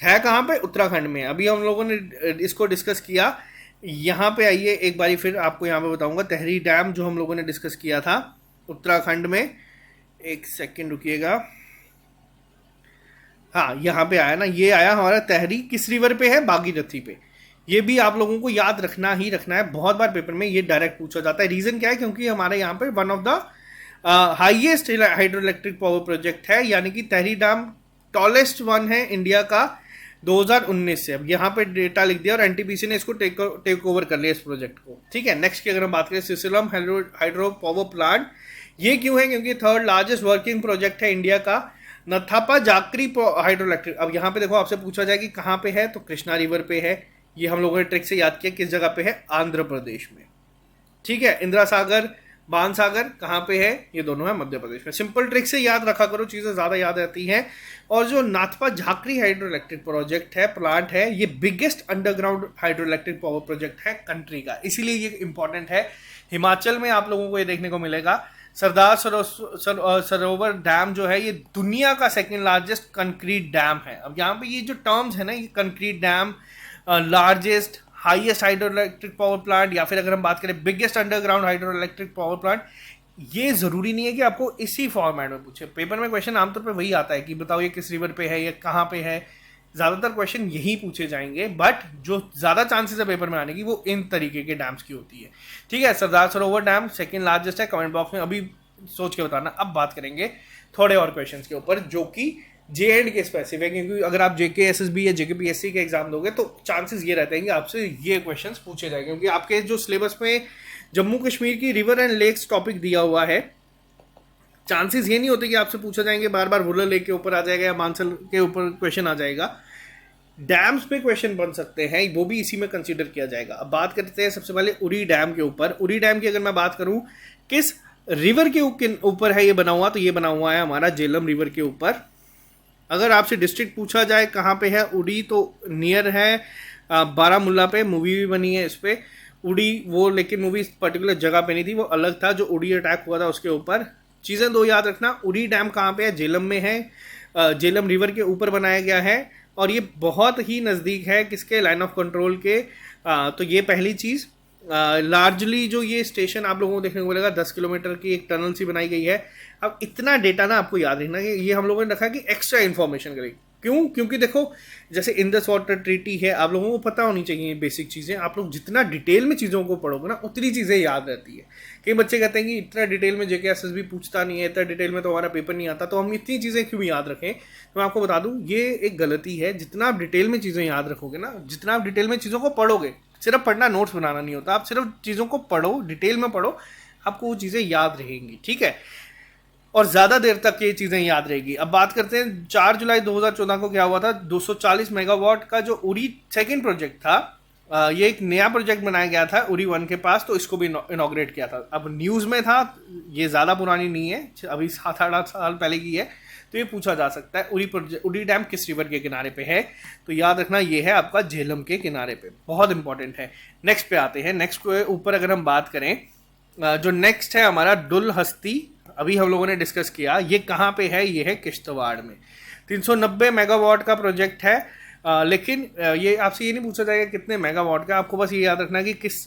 A: है कहाँ पे, उत्तराखंड में। अभी हम लोगों ने इसको डिस्कस किया। यहाँ पे आइए एक बारी फिर आपको यहाँ पे बताऊंगा, तेहरी डैम जो हम लोगों ने डिस्कस किया था उत्तराखंड में, एक सेकेंड रुकिएगा। हाँ यहाँ पे आया ना, ये आया हमारा तेहरी, किस रिवर पे है, भागीरथी पे। ये भी आप लोगों को याद रखना ही रखना है, बहुत बार पेपर में ये डायरेक्ट पूछा जाता है। रीजन क्या है, क्योंकि हमारे यहाँ पे one of the highest hydro electric power project है, यानी कि तेहरी डैम टॉलेस्ट वन है इंडिया का 2019 से। अब यहाँ पे डेटा लिख दिया और एनटीपीसी ने इसको टेक ओवर कर लिया इस प्रोजेक्ट को, ठीक है। नेक्स्ट की अगर हम बात करें, सिसिलम हाइड्रो पावर प्लांट, ये क्यों है, क्योंकि थर्ड लार्जेस्ट वर्किंग प्रोजेक्ट है इंडिया का। नथापा जाकरी हाइड्रो इलेक्ट्रिक, अब यहाँ पे देखो आपसे पूछा जाए कि कहाँ पे है, तो कृष्णा रिवर पे है। ये हम लोगों ने ट्रिक से याद किया, किस जगह पे है, आंध्र प्रदेश में, ठीक है। इंदिरा सागर, बाण सागर कहाँ पे है, ये दोनों है मध्य प्रदेश में। सिंपल ट्रिक से याद रखा करो, चीज़ें ज़्यादा याद रहती हैं। और जो Nathpa Jhakri hydro electric project है, प्लांट है, ये biggest underground hydro electric power project है कंट्री का, इसीलिए ये इंपॉर्टेंट है। हिमाचल में आप लोगों को ये देखने को मिलेगा। सरदार सरोवर डैम जो है ये दुनिया का सेकेंड लार्जेस्ट कंक्रीट डैम है। अब यहाँ पे ये जो टर्म्स है ना, ये concrete dam, largest, highest hydro electric power plant, या फिर अगर हम बात करें biggest underground hydro electric power plant, ये जरूरी नहीं है कि आपको इसी फॉर्मेट में पूछे। पेपर में क्वेश्चन आमतौर पे वही आता है कि बताओ ये किस रिवर पे है, ये कहाँ पे है, ज़्यादातर क्वेश्चन यही पूछे जाएंगे। बट जो ज़्यादा चांसेस है पेपर में आने की वो इन तरीके के डैम्स की होती है, ठीक है। Sardar Sarovar dam second largest है, कमेंट बॉक्स में अभी सोच के बताना। अब बात करेंगे थोड़े और क्वेश्चन के ऊपर, जो कि जे एंड के स्पेसिफिक, क्योंकि अगर आप JKSSB या JKPSC के एग्जाम दोगे तो चांसेस ये रहते हैं कि आपसे ये क्वेश्चंस पूछे जाएंगे, क्योंकि आपके जो सिलेबस में जम्मू कश्मीर की रिवर एंड लेक्स टॉपिक दिया हुआ है। चांसेस ये नहीं होते कि आपसे पूछा जाएंगे बार बार वुलर लेक के ऊपर आ जाएगा या मानसल के ऊपर क्वेश्चन आ जाएगा। डैम्स पे क्वेश्चन बन सकते हैं, वो भी इसी में कंसीडर किया जाएगा। अब बात करते हैं सबसे पहले उरी डैम के ऊपर। उरी डैम की अगर मैं बात करूं, किस रिवर के ऊपर है ये बना हुआ, तो ये बना हुआ है हमारा झेलम रिवर के ऊपर। अगर आपसे डिस्ट्रिक्ट पूछा जाए कहाँ पे है उड़ी, तो नियर है बारामुल्ला पे, मूवी भी बनी है इस पे उड़ी वो, लेकिन मूवी पर्टिकुलर जगह पे नहीं थी, वो अलग था जो उड़ी अटैक हुआ था उसके ऊपर। चीज़ें दो याद रखना, उड़ी डैम कहाँ पे है, झेलम में है, झेलम रिवर के ऊपर बनाया गया है, और ये बहुत ही नज़दीक है किसके, लाइन ऑफ कंट्रोल के। तो ये पहली चीज़। लार्जली जो ये स्टेशन आप लोगों को देखने को मिलेगा, 10 किलोमीटर की एक टनल सी बनाई गई है। अब इतना डेटा ना आपको याद रखना कि ये हम लोगों ने रखा कि एक्स्ट्रा इन्फॉर्मेशन करें। क्यों, क्योंकि देखो जैसे इंडस वाटर ट्रीटी है, आप लोगों को पता होनी चाहिए बेसिक चीज़ें। आप लोग जितना डिटेल में चीज़ों को पढ़ोगे ना, उतनी चीज़ें याद रहती है। कई बच्चे कहते हैं कि इतना डिटेल में JKSSB पूछता नहीं है, इतना डिटेल में तो हमारा पेपर नहीं आता, तो हम इतनी चीज़ें क्यों याद रखें। तो मैं आपको बता दूं, ये एक गलती है। जितना आप डिटेल में चीज़ें याद रखोगे ना, जितना आप डिटेल में चीज़ों को पढ़ोगे, सिर्फ पढ़ना, नोट्स बनाना नहीं होता, आप सिर्फ चीज़ों को पढ़ो, डिटेल में पढ़ो, आपको वो चीज़ें याद रहेंगी, ठीक है, और ज़्यादा देर तक ये चीज़ें याद रहेगी। अब बात करते हैं 4 जुलाई 2014 को क्या हुआ था, 240 मेगावाट का जो उरी सेकेंड प्रोजेक्ट था, ये एक नया प्रोजेक्ट बनाया गया था उरी 1 के पास, तो इसको भी इनॉग्रेट किया था। अब न्यूज़ में था, ये ज़्यादा पुरानी नहीं है, अभी 7-8 साल पहले की है, तो ये पूछा जा सकता है उरी डैम किस रिवर के किनारे पे है, तो याद रखना ये है आपका झेलम के किनारे पे, बहुत इंपॉर्टेंट है। नेक्स्ट पे आते हैं। नेक्स्ट के ऊपर अगर हम बात करें, जो नेक्स्ट है हमारा डुलहस्ती, अभी हम लोगों ने डिस्कस किया, ये कहाँ पे है, ये है किश्तवाड़ में। 390 मेगावाट का प्रोजेक्ट है, लेकिन ये आपसे ये नहीं पूछा जाएगा कितने मेगावाट का, आपको बस ये याद रखना कि किस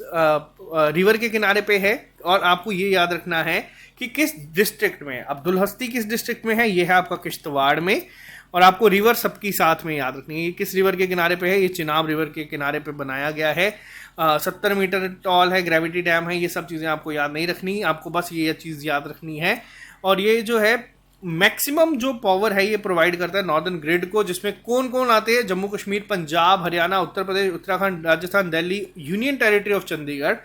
A: रिवर के किनारे पे है, और आपको ये याद रखना है कि किस डिस्ट्रिक्ट में। अब दुलहस्ती किस डिस्ट्रिक्ट में है, ये है आपका किश्तवाड़ में, और आपको रिवर सबकी साथ में याद रखनी है। ये किस रिवर के किनारे पे है, ये चिनाब रिवर के किनारे पे बनाया गया है। 70 मीटर टॉल है, ग्रेविटी डैम है, ये सब चीज़ें आपको याद नहीं रखनी, आपको बस ये चीज़ याद रखनी है। और ये जो है मैक्सिमम जो पावर है ये प्रोवाइड करता है नॉर्दर्न ग्रिड को, जिसमें कौन कौन आते हैं, Jammu Kashmir, Punjab, Haryana, Uttar Pradesh, Uttarakhand, Rajasthan, Delhi, union territory of Chandigarh.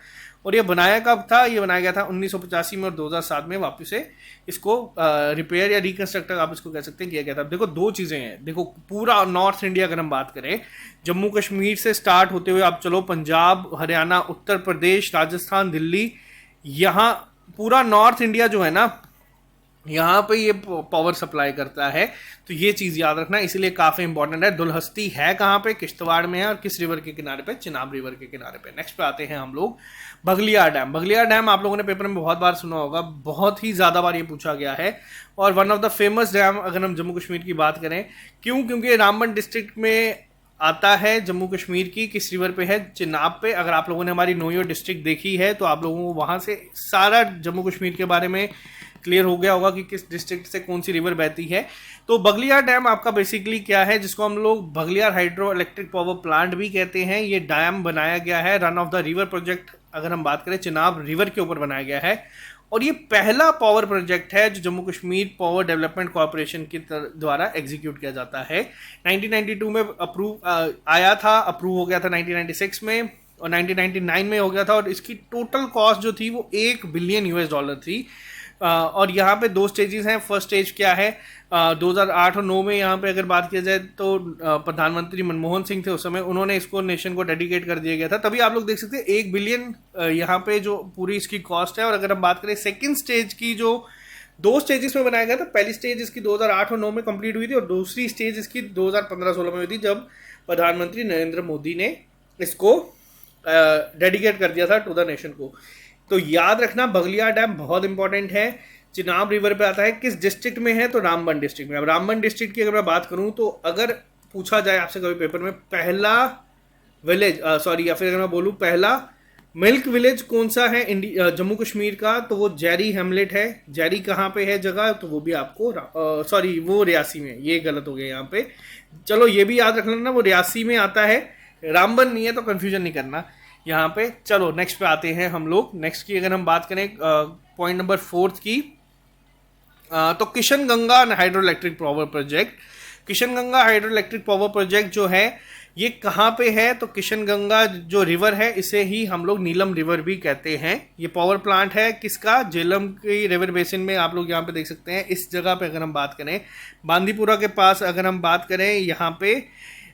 A: और ये बनाया कब था, ये बनाया गया था 1985 में, और 2007 में वापस से इसको रिपेयर या रिकंस्ट्रक्ट आप इसको कह सकते हैं किया गया था। देखो दो चीज़ें हैं, देखो पूरा नॉर्थ इंडिया अगर हम बात करें, जम्मू कश्मीर से स्टार्ट होते हुए आप चलो पंजाब, हरियाणा, उत्तर प्रदेश, राजस्थान, दिल्ली, यहाँ पूरा नॉर्थ इंडिया जो है ना, यहाँ पे ये पावर सप्लाई करता है। तो ये चीज़ याद रखना, इसलिए काफ़ी इंपॉर्टेंट है। दुलहस्ती है कहाँ पे, किश्तवाड़ में है, और किस रिवर के किनारे पे, चिनाब रिवर के किनारे पे। नेक्स्ट पे आते हैं हम लोग बगलियार डैम। बगलियार डैम आप लोगों ने पेपर में बहुत बार सुना होगा, बहुत ही ज़्यादा बार ये पूछा गया है, और one of the famous dam अगर हम जम्मू कश्मीर की बात करें। क्यों? क्योंकि रामबन डिस्ट्रिक्ट में आता है जम्मू कश्मीर की, किस रिवर पे है, चिनाब पे। अगर आप लोगों ने हमारी नो योर डिस्ट्रिक्ट देखी है तो आप लोगों को वहाँ से सारा जम्मू कश्मीर के बारे में क्लियर हो गया होगा कि किस डिस्ट्रिक्ट से कौन सी रिवर बहती है। तो बगलियार डैम आपका बेसिकली क्या है, जिसको हम लोग Baglihar hydro electric power plant भी कहते हैं। ये डैम बनाया गया है, run of the river project अगर हम बात करें, चिनाब रिवर के ऊपर बनाया गया है, और ये पहला पावर प्रोजेक्ट है जो Jammu Kashmir power development corporation के द्वारा एग्जीक्यूट किया जाता है। 1992 में आया था, अप्रूव हो गया था 1996 में, और 1999 में हो गया था, और इसकी टोटल कॉस्ट जो थी वो $1 बिलियन थी। और यहाँ पे दो स्टेजेस हैं। फर्स्ट स्टेज क्या है, 2008 और 9 में यहाँ पे अगर बात किया जाए तो प्रधानमंत्री मनमोहन सिंह थे उस समय, उन्होंने इसको नेशन को डेडिकेट कर दिया गया था। तभी आप लोग देख सकते हैं 1 बिलियन यहाँ पे जो पूरी इसकी कॉस्ट है। और अगर हम बात करें सेकंड स्टेज की, जो दो स्टेजेस में बनाया गया था, पहली स्टेज इसकी 2008 और 9 में कंप्लीट हुई थी, और दूसरी स्टेज इसकी 2015-16 में हुई थी, जब प्रधानमंत्री नरेंद्र मोदी ने इसको डेडिकेट कर दिया था टू द नेशन को। तो याद रखना बगलियार डैम बहुत इंपॉर्टेंट है, चिनाब रिवर पे आता है। किस डिस्ट्रिक्ट में है, तो रामबन डिस्ट्रिक्ट में। अब रामबन डिस्ट्रिक्ट की अगर मैं बात करूं, तो अगर पूछा जाए आपसे कभी पेपर में पहला विलेज या फिर अगर मैं बोलूं पहला मिल्क विलेज कौन सा है जम्मू कश्मीर का, तो वो जैरी हेमलेट है। जैरी कहाँ पे है जगह, तो वो भी आपको वो रियासी में, ये गलत हो गया यहाँ पे। चलो ये भी याद रख लेना, वो रियासी में आता है, रामबन नहीं है, तो कंफ्यूजन नहीं करना यहाँ पे। चलो नेक्स्ट पे आते हैं हम लोग। नेक्स्ट की अगर हम बात करें पॉइंट नंबर 4 की, तो Kishan Ganga hydro electric power project. Kishan Ganga hydro electric power project जो है ये कहाँ पे है, तो किशन गंगा जो रिवर है इसे ही हम लोग नीलम रिवर भी कहते हैं। ये पावर प्लांट है किसका, झेलम की रिवर बेसिन में। आप लोग यहाँ पे देख सकते हैं इस जगह पे अगर हम बात करें, बांदीपुरा के पास अगर हम बात करें यहाँ पे,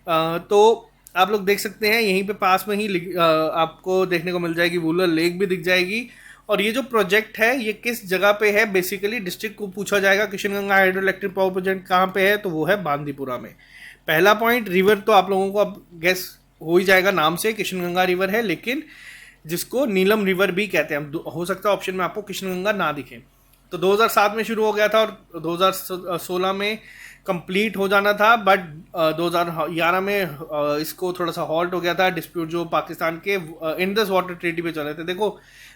A: तो आप लोग देख सकते हैं यहीं पे पास में ही आपको देखने को मिल जाएगी वुलर लेक भी दिख जाएगी। और ये जो प्रोजेक्ट है ये किस जगह पे है, बेसिकली डिस्ट्रिक्ट को पूछा जाएगा। Kishan Ganga hydro electric power project कहाँ पे है, तो वो है बांदीपुरा में। पहला पॉइंट, रिवर तो आप लोगों को अब गैस हो ही जाएगा नाम से, किशन गंगा रिवर है, लेकिन जिसको नीलम रिवर भी कहते हैं। हो सकता है ऑप्शन में आपको किशन गंगा ना दिखे। तो 2007 में शुरू हो गया था, और 2016 में कंप्लीट हो जाना था, बट 2011 में इसको थोड़ा सा हॉल्ट हो गया था। डिस्प्यूट जो पाकिस्तान के इंडस वाटर ट्रीटी पे चल रहे थे। देखो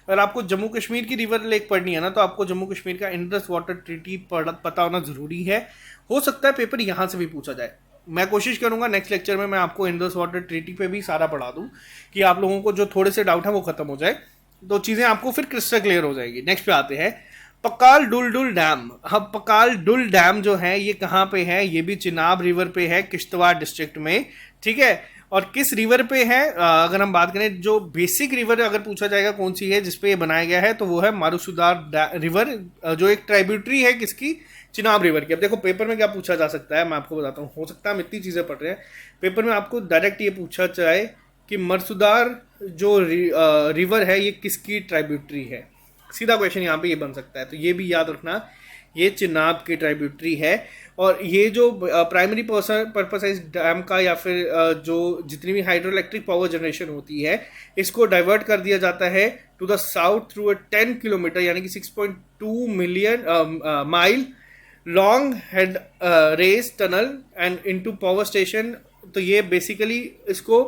A: अगर आपको जम्मू कश्मीर की रिवर लेक पढ़नी है ना, तो आपको जम्मू कश्मीर का इंडस वाटर ट्रीटी पता होना ज़रूरी है। हो सकता है पेपर यहाँ से भी पूछा जाए। मैं कोशिश करूंगा नेक्स्ट लेक्चर में मैं आपको इंडस वाटर ट्रीटी पे भी सारा पढ़ा दूं, कि आप लोगों को जो थोड़े से डाउट है वो खत्म हो जाए, तो चीज़ें आपको फिर क्रिस्टल क्लियर हो जाएगी। नेक्स्ट पे आते हैं पकाल डुल डैम। अब पकाल डुल डैम जो है ये कहाँ पे है, ये भी चिनाब रिवर पे है, किश्तवाड़ डिस्ट्रिक्ट में, ठीक है। और किस रिवर पे है, अगर हम बात करें जो बेसिक रिवर अगर पूछा जाएगा कौन सी है जिसपे ये बनाया गया है, तो वो है मारूसुदार रिवर, जो एक ट्राइब्यूटरी है किसकी, चिनाब रिवर की। अब देखो पेपर में क्या पूछा जा सकता है, मैं आपको बताता हूँ। हो सकता है हम इतनी चीज़ें पढ़ रहे हैं, पेपर में आपको डायरेक्ट ये पूछा जाए कि मरसुदार जो रिवर है ये किसकी ट्राइब्यूटरी है। सीधा क्वेश्चन यहाँ पे ये बन सकता है, तो ये भी याद रखना ये चिनाब की ट्राइब्यूटरी है। और ये जो प्राइमरी पर्पस है इस डैम का, या फिर जो जितनी भी हाइड्रो इलेक्ट्रिक पावर जनरेशन होती है, इसको डाइवर्ट कर दिया जाता है to the south through a 10 kilometre यानी कि 6.2 million mile long head race tunnel and into power station. तो ये बेसिकली इसको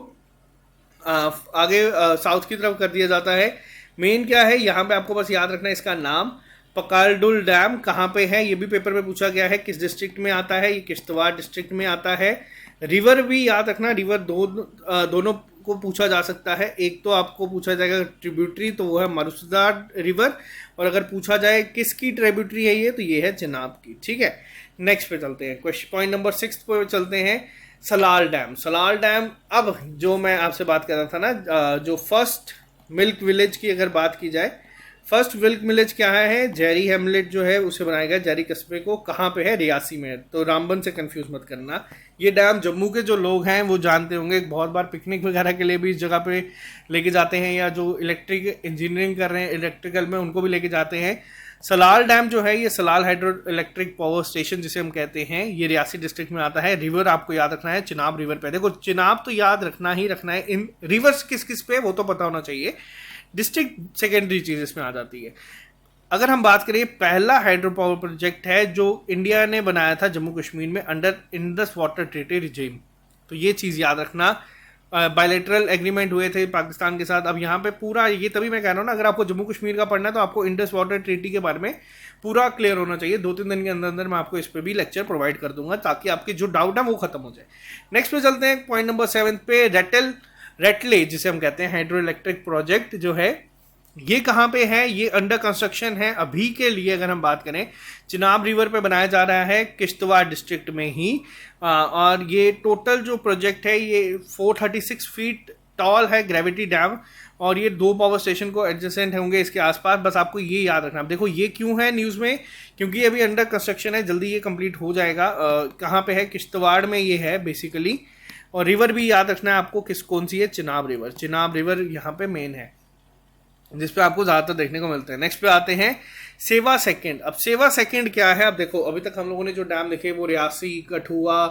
A: आगे साउथ की तरफ कर दिया जाता है। मेन क्या है यहाँ पे आपको बस याद रखना है इसका नाम, पकारडुल डैम कहाँ पे है, ये भी पेपर में पूछा गया है, किस डिस्ट्रिक्ट में आता है, ये किश्तवाड़ डिस्ट्रिक्ट में आता है। रिवर भी याद रखना, रिवर दोनों को पूछा जा सकता है। एक तो आपको पूछा जाएगा ट्रिब्यूटरी, तो वो है मरुसदार रिवर, और अगर पूछा जाए किसकी ट्रिब्यूटरी है ये, तो ये है चिनाब की। ठीक है, नेक्स्ट पे चलते हैं, क्वेश्चन पॉइंट नंबर 6 पे चलते हैं, सलाल डैम। सलाल डैम, अब जो मैं आपसे बात कर रहा था ना, जो फर्स्ट मिल्क विलेज की अगर बात की जाए, फर्स्ट मिल्क विलेज क्या है, जेरी हेमलेट जो है उसे बनाया गया जेरी कस्बे को, कहाँ पे है, रियासी में। तो रामबन से कंफ्यूज मत करना। ये डैम जम्मू के जो लोग हैं वो जानते होंगे, बहुत बार पिकनिक वगैरह के लिए भी इस जगह पे लेके जाते हैं, या जो इलेक्ट्रिक इंजीनियरिंग कर रहे हैं इलेक्ट्रिकल में उनको भी लेके जाते हैं। सलाल डैम जो है, ये Salal hydro electric power station जिसे हम कहते हैं, ये रियासी डिस्ट्रिक्ट में आता है। रिवर आपको याद रखना है, चिनाब रिवर पे। देखो चिनाब तो याद रखना ही रखना है, इन रिवर्स किस किस पे वो तो पता होना चाहिए, डिस्ट्रिक्ट सेकेंडरी चीज इसमें आ जाती है। अगर हम बात करें, पहला हाइड्रो पावर प्रोजेक्ट है जो इंडिया ने बनाया था जम्मू कश्मीर में under Indus water treaty regime. तो ये चीज़ याद रखना, बायलैटरल एग्रीमेंट हुए थे पाकिस्तान के साथ। अब यहाँ पे पूरा ये, तभी मैं कह रहा हूँ ना, अगर आपको जम्मू कश्मीर का पढ़ना है तो आपको इंडस वाटर ट्रीटी के बारे में पूरा क्लियर होना चाहिए। 2-3 दिन के अंदर अंदर मैं आपको इस पर भी लेक्चर प्रोवाइड कर दूंगा, ताकि आपके जो डाउट है वो खत्म हो जाए। नेक्स्ट पे चलते हैं, पॉइंट नंबर 7 पे, रेटले जिसे हम कहते हैं हाइड्रो इलेक्ट्रिक प्रोजेक्ट जो है, ये कहाँ पे है, ये अंडर कंस्ट्रक्शन है अभी के लिए। अगर हम बात करें, चिनाब रिवर पे बनाया जा रहा है किश्तवाड़ डिस्ट्रिक्ट में ही। और ये टोटल जो प्रोजेक्ट है ये 436 फीट टॉल है, ग्रेविटी डैम, और ये 2 पावर स्टेशन को एडजेसेंट होंगे इसके आसपास। बस आपको ये याद रखना। देखो ये क्यों है न्यूज़ में, क्योंकि अभी अंडर कंस्ट्रक्शन है, जल्दी ये कंप्लीट हो जाएगा। कहाँ पे है, किश्तवाड़ में ये है बेसिकली। और रिवर भी याद रखना है आपको, कौन सी है, चिनाब रिवर। चिनाब रिवर यहाँ पे मेन है, जिस पे आपको ज़्यादातर देखने को मिलते हैं। नेक्स्ट पे आते हैं, सेवा सेकंड। अब सेवा सेकंड क्या है, अब देखो अभी तक हम लोगों ने जो डैम देखे वो रियासी, कठुआ,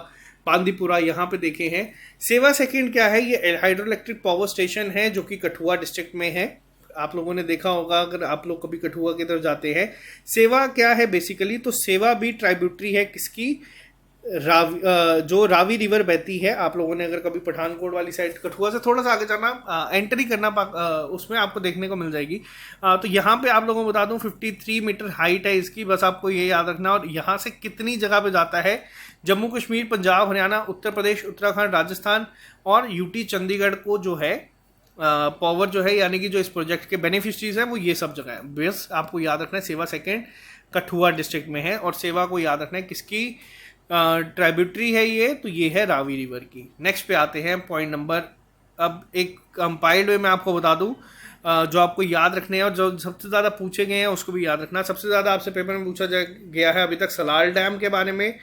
A: बांदीपुरा यहाँ पे देखे हैं। सेवा सेकंड क्या है, ये हाइड्रो इलेक्ट्रिक पावर स्टेशन है जो कि कठुआ डिस्ट्रिक्ट में है। आप लोगों ने देखा होगा अगर आप लोग कभी कठुआ की तरफ जाते हैं। सेवा क्या है बेसिकली, तो सेवा भी ट्राइब्यूटरी है किसकी, जो रावी रिवर बहती है। आप लोगों ने अगर कभी पठानकोट वाली साइड, कठुआ से थोड़ा सा आगे जाना, एंट्री करना, उसमें आपको देखने को मिल जाएगी। तो यहाँ पे आप लोगों को बता दूं 53 मीटर हाइट है इसकी, बस आपको ये याद रखना। और यहाँ से कितनी जगह पे जाता है, जम्मू कश्मीर, पंजाब, हरियाणा, उत्तर प्रदेश, उत्तराखंड, राजस्थान और यूटी चंडीगढ़ को जो है पावर जो है, यानी कि जो इस प्रोजेक्ट के बेनिफिशरीज हैं वो ये सब जगह है। बस आपको याद रखना है, सेवा सेकेंड कठुआ डिस्ट्रिक्ट में है। और सेवा को याद रखना है किसकी ट्राइब्यूटरी है ये, तो ये है रावी रिवर की। नेक्स्ट पे आते हैं पॉइंट नंबर, अब एक कंपाइल्ड वे में आपको बता दूं जो आपको याद रखने हैं और जो सबसे ज़्यादा पूछे गए हैं उसको भी याद रखना। सबसे ज़्यादा आपसे पेपर में पूछा गया है अभी तक सलाल डैम के बारे में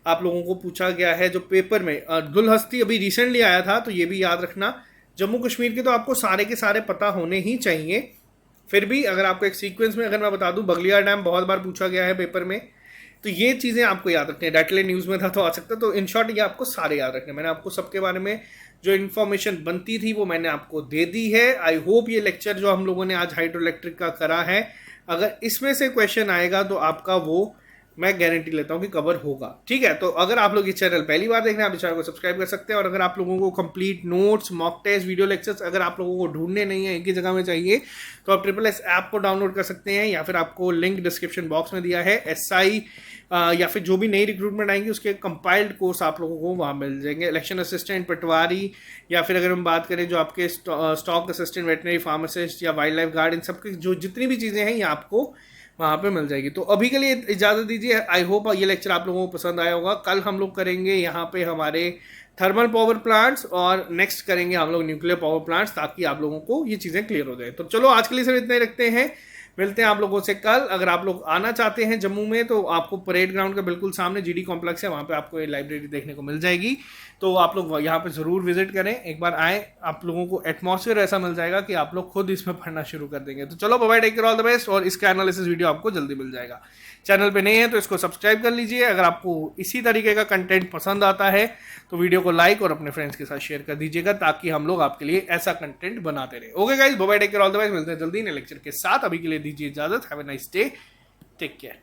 A: आप लोगों को पूछा गया है जो पेपर में। दुलहस्ती अभी रिसेंटली आया था, तो ये भी याद रखना। जम्मू कश्मीर के तो आपको सारे के सारे पता होने ही चाहिए, फिर भी अगर आपको एक सीक्वेंस में अगर मैं बता दूं, बगलिया डैम बहुत बार पूछा गया है पेपर में, तो ये चीज़ें आपको याद रखनी है। डेटले न्यूज़ में था तो आ सकता है, तो इन शॉर्ट ये आपको सारे याद रखने। मैंने आपको सबके बारे में जो इन्फॉर्मेशन बनती थी वो मैंने आपको दे दी है। आई होप ये लेक्चर जो हम लोगों ने आज हाइड्रो इलेक्ट्रिक का करा है, अगर इसमें से क्वेश्चन आएगा तो आपका वो मैं गारंटी लेता हूँ कि कवर होगा। ठीक है, तो अगर आप लोग इस चैनल पहली बार देख रहे हैं, आप इस चैनल को सब्सक्राइब कर सकते हैं। और अगर आप लोगों को complete notes, mock test, video lectures अगर आप लोगों को ढूंढने नहीं है, एक ही जगह में चाहिए, तो आप SSS ऐप को डाउनलोड कर सकते हैं, या फिर आपको लिंक डिस्क्रिप्शन बॉक्स में दिया है। SI या फिर जो भी नई रिक्रूटमेंट आएंगी उसके कंपाइल्ड कोर्स आप लोगों को वहाँ मिल जाएंगे। इलेक्शन असिस्टेंट, पटवारी, या फिर अगर हम बात करें जो आपके स्टॉक असिस्टेंट, वेटनरी फार्मासिस्ट या वाइल्ड लाइफ गार्ड, इन सब की जो जितनी भी चीज़ें हैं ये आपको वहाँ पे मिल जाएगी। तो अभी के लिए इजाज़त दीजिए। आई होप ये लेक्चर आप लोगों को पसंद आया होगा। कल हम लोग करेंगे यहाँ पे हमारे थर्मल पावर प्लांट्स, और नेक्स्ट करेंगे हम लोग न्यूक्लियर पावर प्लांट्स, ताकि आप लोगों को ये चीज़ें क्लियर हो जाए। तो चलो आज के लिए सिर्फ इतना ही रखते हैं। मिलते हैं आप लोगों से कल। अगर आप लोग आना चाहते हैं जम्मू में तो आपको परेड ग्राउंड के बिल्कुल सामने जीडी कॉम्प्लेक्स है, वहाँ पे आपको ये लाइब्रेरी देखने को मिल जाएगी। तो आप लोग यहाँ पे ज़रूर विजिट करें, एक बार आए, आप लोगों को एटमॉस्फेयर ऐसा मिल जाएगा कि आप लोग खुद इसमें पढ़ना शुरू कर देंगे। तो चलो bye, take care, all the best. और इसका एनालिसिस वीडियो आपको जल्दी मिल जाएगा। चैनल पे नए हैं तो इसको सब्सक्राइब कर लीजिए। अगर आपको इसी तरीके का कंटेंट पसंद आता है तो वीडियो को लाइक और अपने फ्रेंड्स के साथ शेयर कर दीजिएगा, ताकि हम लोग आपके लिए ऐसा कंटेंट बनाते रहे। Okay guys, bye, take care, all the best. मिलते हैं जल्दी नए लेक्चर के साथ। अभी के लिए दीजिए इजाजत। Have a nice day, take care.